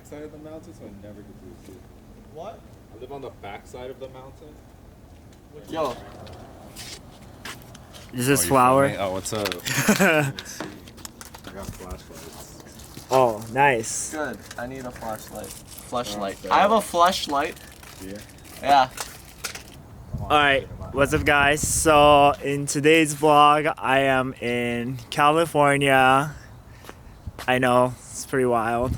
back side of the mountain, so I never get to see it. What? I live on the back side of the mountain. Yo. Is this flower? Oh, what's up? Let's see. I got flashlights. Oh, nice. Good. I need a flashlight. Flashlight. Oh, I have a flashlight. Yeah. Yeah. Alright, what's up guys? So in today's vlog, I am in California. I know, it's pretty wild.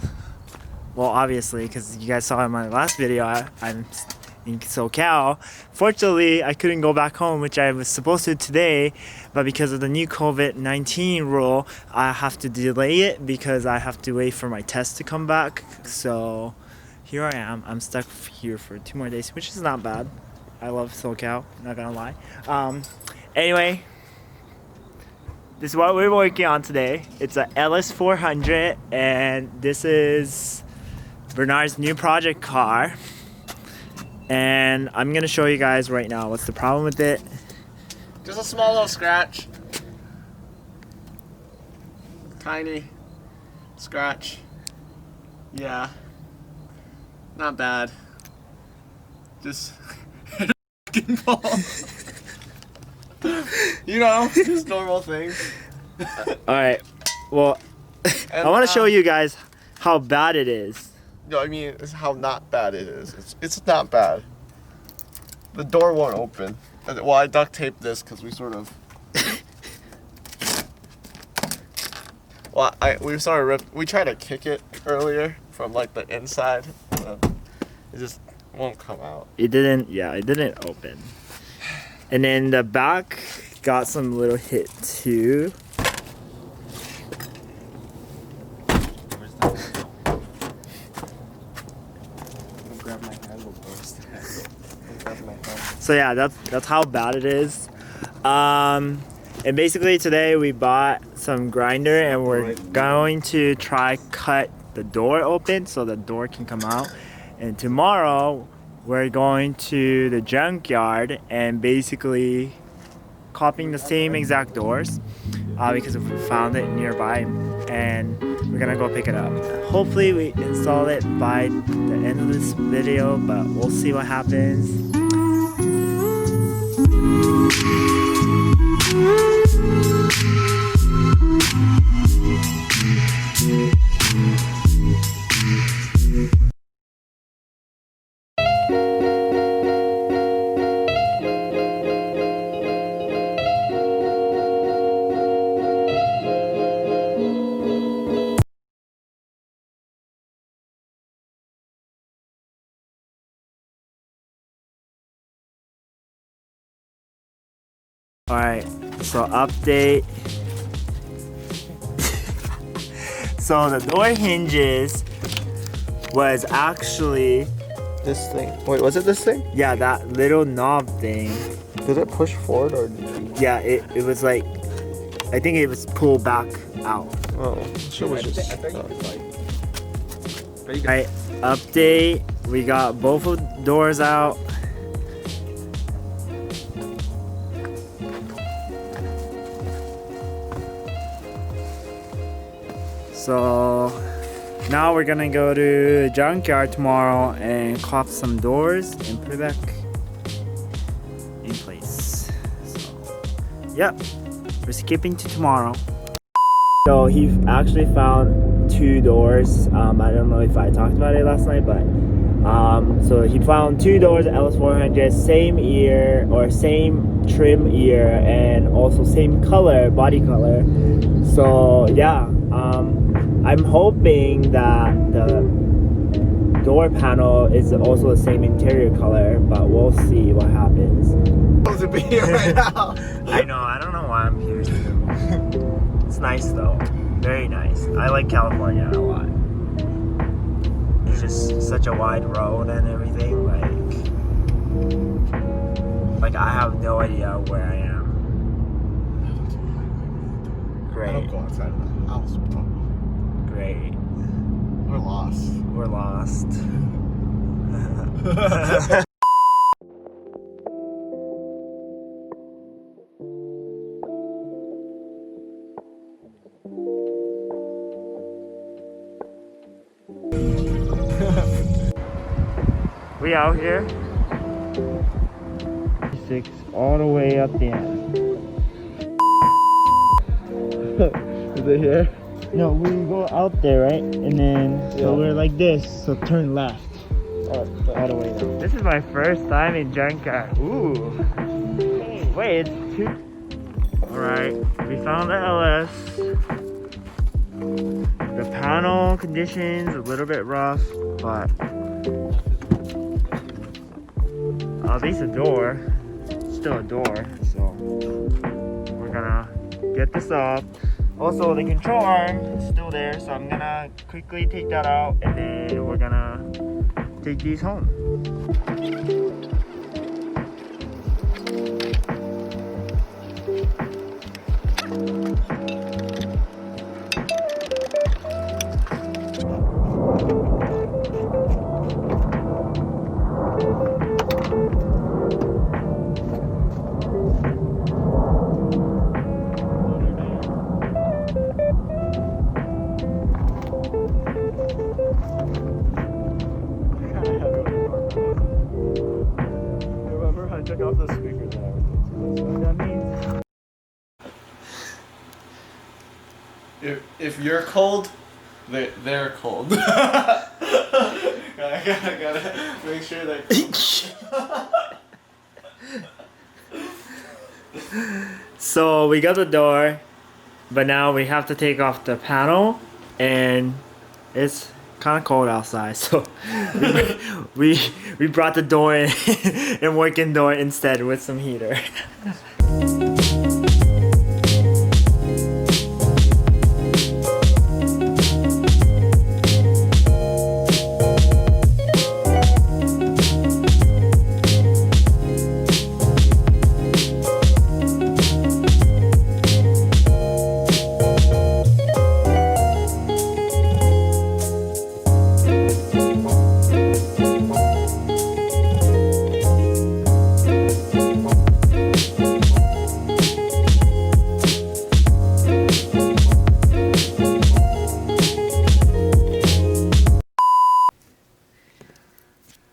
Well, obviously, because you guys saw in my last video, I'm in SoCal. Fortunately, I couldn't go back home, which I was supposed to today, but because of the new COVID-19 rule, I have to delay it because I have to wait for my test to come back. So here I am. I'm stuck here for 2 more days, which is not bad. I love SoCal, not gonna lie. Anyway, this is what we're working on today. It's a LS400, and this is Bernard's new project car. And I'm gonna show you guys right now what's the problem with it. Just a small little scratch. Tiny scratch. Yeah. Not bad. Just ball. You know, just normal things. Alright, well, I want to show you guys how bad it is. No, I mean, it's how not bad it is. It's not bad. The door won't open. Well, I duct taped this because we sort of. Well, we sort of ripped. We tried to kick it earlier from like the inside. It just won't come out. It didn't, yeah, it didn't open. And then the back got some little hit too. Grab my handle first. So yeah, that's how bad it is. And basically today we bought some grinder and we're going to try cut the door open so the door can come out. And tomorrow we're going to the junkyard and basically copying the same exact doors because we found it nearby, and we're gonna go pick it up. Hopefully we install it by the end of this video, but we'll see what happens. Alright, so update. So the door hinges was actually This thing. Wait, was it this thing? yeah, that little knob thing. Did it push forward or? Yeah, it was like, I think it was pulled back out. Oh, sure was just. Alright, update. We got both of the doors out. So now we're gonna go to the junkyard tomorrow and cop some doors and put it back in place. So, yep, we're skipping to tomorrow. So he actually found 2 doors. I don't know if I talked about it last night, but so he found 2 doors, LS400, same ear or same trim ear, and also same color, body color. So yeah, I'm hoping that the door panel is also the same interior color, but we'll see what happens. Supposed to be here right now. I know, I don't know why I'm here. It's nice though, very nice. I like California a lot. It's just such a wide road and everything. Like I have no idea where I am. Great. I don't go outside of the house, bro. Great. We're lost. We're lost. We out here. 6 all the way up the end. Is it here? No, we go out there, right? And then, so Yeah. we're like this, so turn left. All the way down. This is my first time in Janka. Ooh. Hey, wait, it's 2. Alright, we found the LS. The panel condition's a little bit rough, but at least a door. Still a door, so we're gonna get this up. Also, the control arm is still there, so I'm gonna quickly take that out, and then we're gonna take these home. Remember, I took off the speakers and everything. So that's what that means. If you're cold, they're cold. I gotta make sure they're cold. So we got the door, but now we have to take off the panel, and it's kind of cold outside, so we brought the door in and working door instead with some heater.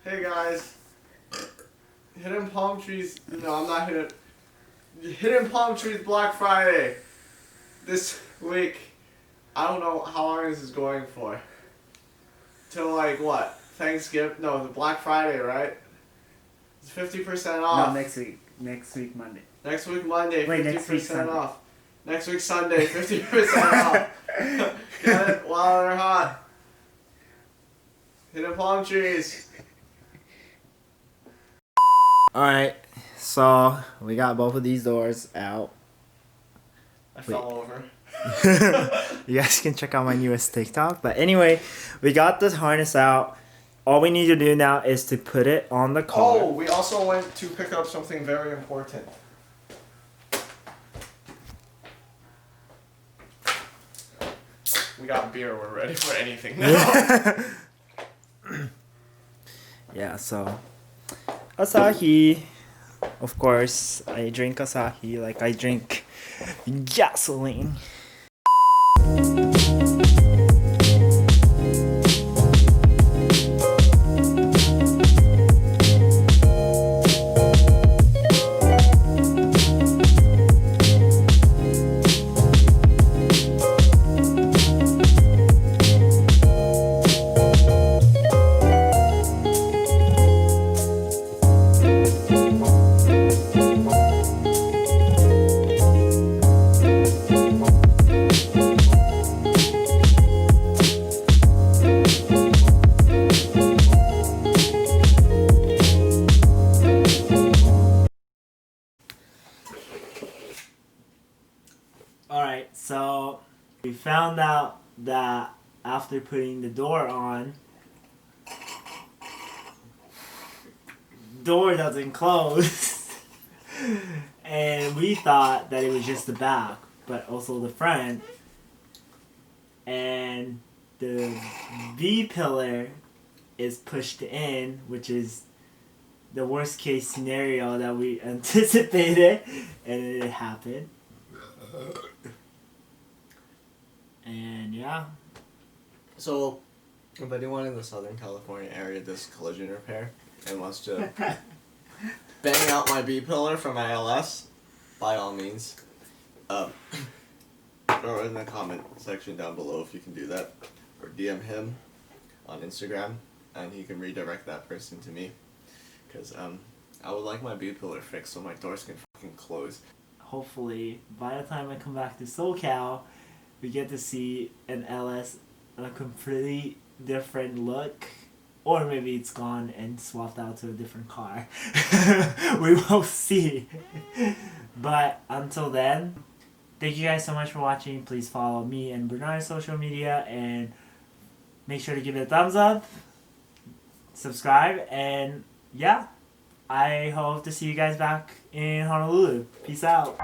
Hey guys, Hiddenpalmtree's, no, I'm not Hiddenpalmtree's Black Friday this week. I don't know how long this is going for. Till like what? Thanksgiving? No, the Black Friday, right? It's 50% off. No, next week. Next week, Monday. Next week Monday, Wait, 50% next week Sunday. off. Next week Sunday, 50% off. Get it while they're hot. Hiddenpalmtrees. Alright, so we got both of these doors out. I fell over. You guys can check out my newest TikTok. But anyway, we got this harness out. All we need to do now is to put it on the car. Oh, we also went to pick up something very important. We got beer. We're ready for anything now. Yeah, so Asahi. Of course, I drink Asahi like I drink gasoline. Alright, so we found out that after putting the door on, door doesn't close. And we thought that it was just the back, but also the front. And the B pillar is pushed in, which is the worst case scenario that we anticipated, and it happened. And yeah. So, If anyone in the Southern California area does collision repair and wants to bang out my B-pillar from my LS, by all means, or in the comment section down below if you can do that, or DM him on Instagram, and he can redirect that person to me, because I would like my B-pillar fixed so my doors can fucking close. Hopefully, by the time I come back to SoCal, we get to see an LS in a completely different look. Or maybe it's gone and swapped out to a different car. We will see. But until then, thank you guys so much for watching. Please follow me and Bernard's social media and make sure to give it a thumbs up, subscribe, and yeah, I hope to see you guys back in Honolulu. Peace out.